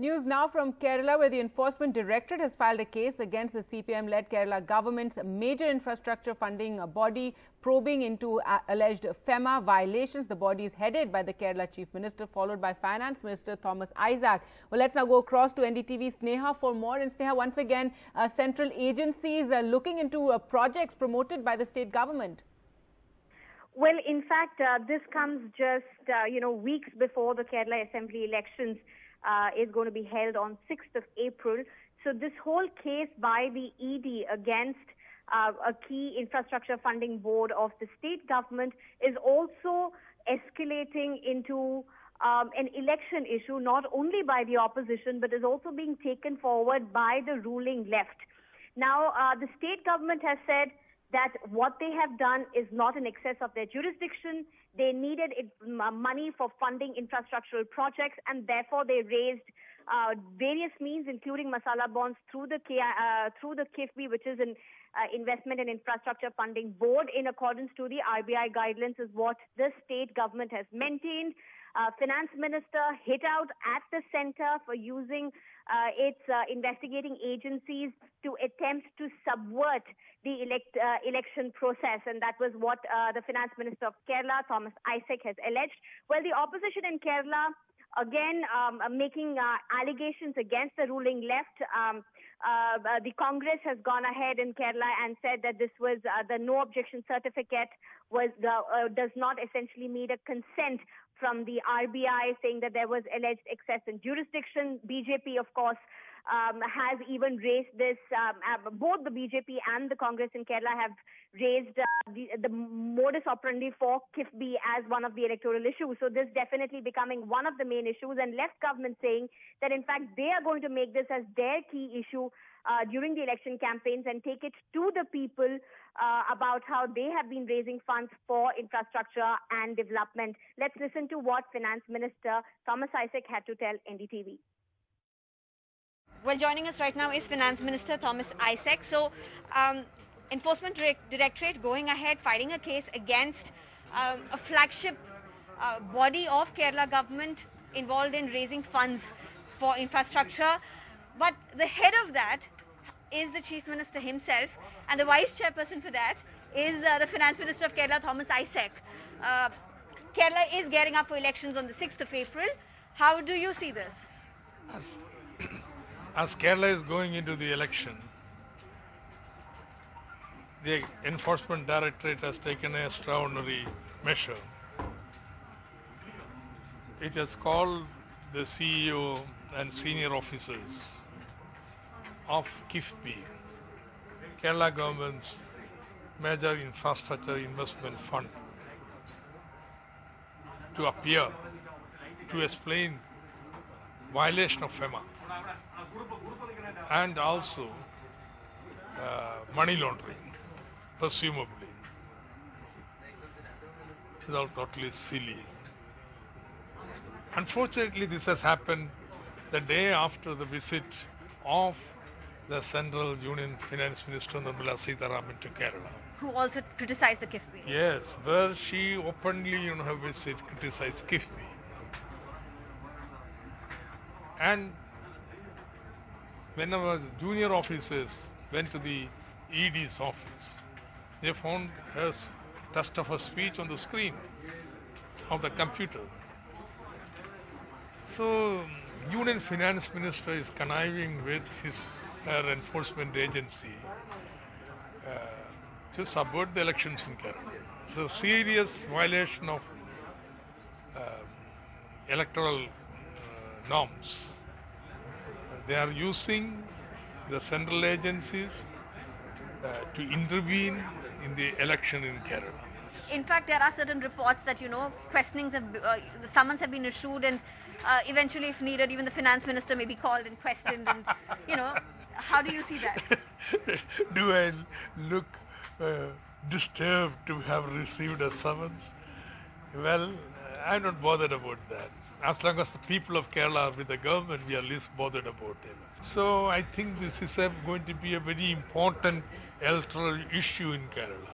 News now from Kerala, where the Enforcement Directorate has filed a case against the CPM-led Kerala government's major infrastructure funding body, probing into alleged FEMA violations. The body is headed by the Kerala Chief Minister, followed by Finance Minister Thomas Isaac. Well, let's now go across to NDTV Sneha for more. And Sneha, once again, central agencies are looking into projects promoted by the state government. Well, in fact, this comes just, weeks before the Kerala Assembly elections is going to be held on 6th of April. So this whole case by the ED against a key infrastructure funding board of the state government is also escalating into an election issue, not only by the opposition, but is also being taken forward by the ruling left. Now, the state government has said that what they have done is not in excess of their jurisdiction. They needed money for funding infrastructural projects, and therefore they raised various means, including masala bonds, through the KIIFB, which is an investment and infrastructure funding board, in accordance to the RBI guidelines, is what the state government has maintained. Finance Minister hit out at the center for using its investigating agencies to attempt to subvert the election process, and that was what the Finance Minister of Kerala, Thomas Isaac, has alleged. Well, the opposition in Kerala, again, making allegations against the ruling left. The Congress has gone ahead in Kerala and said that this was the no objection certificate does not essentially meet a consent from the RBI, saying that there was alleged excess in jurisdiction. BJP, of course, has even raised this. Both the BJP and the Congress in Kerala have raised the modus operandi for KIIFB as one of the electoral issues. So this definitely becoming one of the main issues, and left government saying that in fact they are going to make this as their key issue during the election campaigns and take it to the people about how they have been raising funds for infrastructure and development. Let's listen to what Finance Minister Thomas Isaac had to tell NDTV. Well, joining us right now is Finance Minister Thomas Isaac. So, Enforcement Directorate going ahead, filing a case against a flagship body of Kerala government involved in raising funds for infrastructure. But the head of that is the Chief Minister himself, and the Vice Chairperson for that is the Finance Minister of Kerala, Thomas Isaac. Kerala is gearing up for elections on the 6th of April. How do you see this? As Kerala is going into the election, the Enforcement Directorate has taken an extraordinary measure. It has called the CEO and senior officers of KIIFB, Kerala government's major infrastructure investment fund, to appear to explain violation of FEMA and also money laundering, presumably. This is all totally silly. Unfortunately, this has happened the day after the visit of the Central Union Finance Minister Nirmala Sitharaman to Kerala, who also criticized the KIIFB. Yes, where she openly, her visit, criticized KIIFB. And whenever junior officers went to the ED's office, they found her test of her speech on the screen of the computer. So, Union Finance Minister is conniving with her enforcement agency to subvert the elections in Kerala. It's a serious violation of electoral norms. They are using the central agencies to intervene in the election in Kerala. In fact, there are certain reports that, questionings summons have been issued, and eventually, if needed, even the finance minister may be called and questioned. And, how do you see that? Do I look disturbed to have received a summons? Well, I'm not bothered about that. As long as the people of Kerala are with the government, we are least bothered about it. So I think this is going to be a very important electoral issue in Kerala.